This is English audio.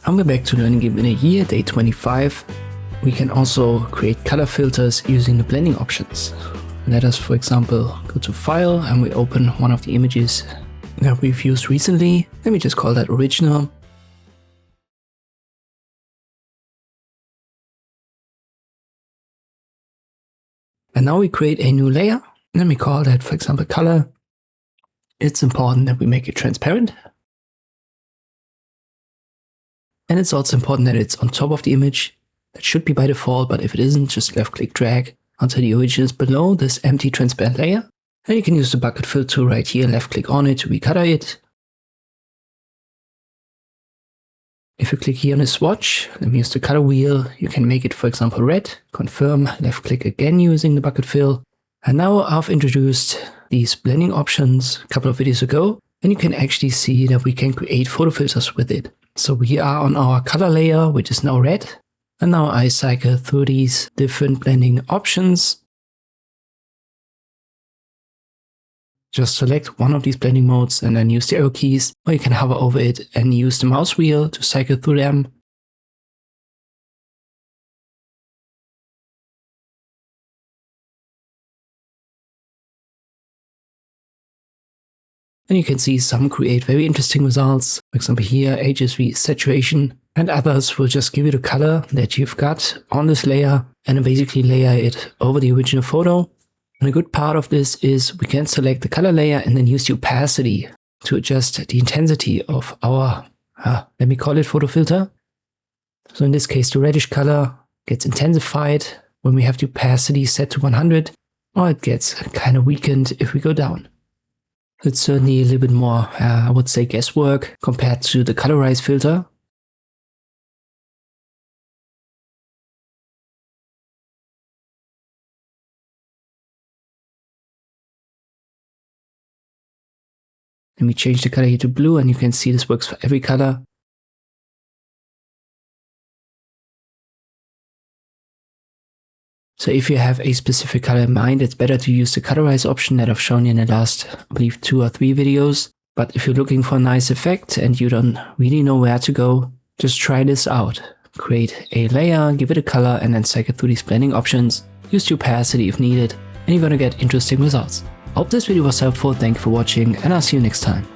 and we're back to learning Gimp in a year, day 25. We can also create color filters using the blending options. Let us, for example, go to File and we open one of the images that we've used recently. Let me just call that Original. And now we create a new layer. Let me call that, for example, Color. It's important that we make it transparent. And it's also important that it's on top of the image. That should be by default, but if it isn't, just left click drag until the origin is below this empty transparent layer. And you can use the bucket fill tool right here, left click on it to recolor it. If you click here on the swatch, let me use the color wheel, you can make it, for example, red, confirm, left click again using the bucket fill. And now I've introduced these blending options a couple of videos ago, and you can actually see that we can create photo filters with it. So we are on our color layer, which is now red. And now I cycle through these different blending options. Just select one of these blending modes and then use the arrow keys, or you can hover over it and use the mouse wheel to cycle through them. And you can see some create very interesting results. For example here, HSV saturation, and others will just give you the color that you've got on this layer and then basically layer it over the original photo. And a good part of this is we can select the color layer and then use the opacity to adjust the intensity of our, let me call it photo filter. So in this case, the reddish color gets intensified when we have the opacity set to 100, or it gets kind of weakened if we go down. It's certainly a little bit more, I would say, guesswork compared to the colorize filter. Let me change the color here to blue, and you can see this works for every color. So if you have a specific color in mind, it's better to use the colorize option that I've shown you in the last, I believe, 2 or 3 videos. But if you're looking for a nice effect and you don't really know where to go, just try this out. Create a layer, give it a color, and then cycle through these blending options. Use the opacity if needed, and you're gonna get interesting results. Hope this video was helpful, thank you for watching, and I'll see you next time.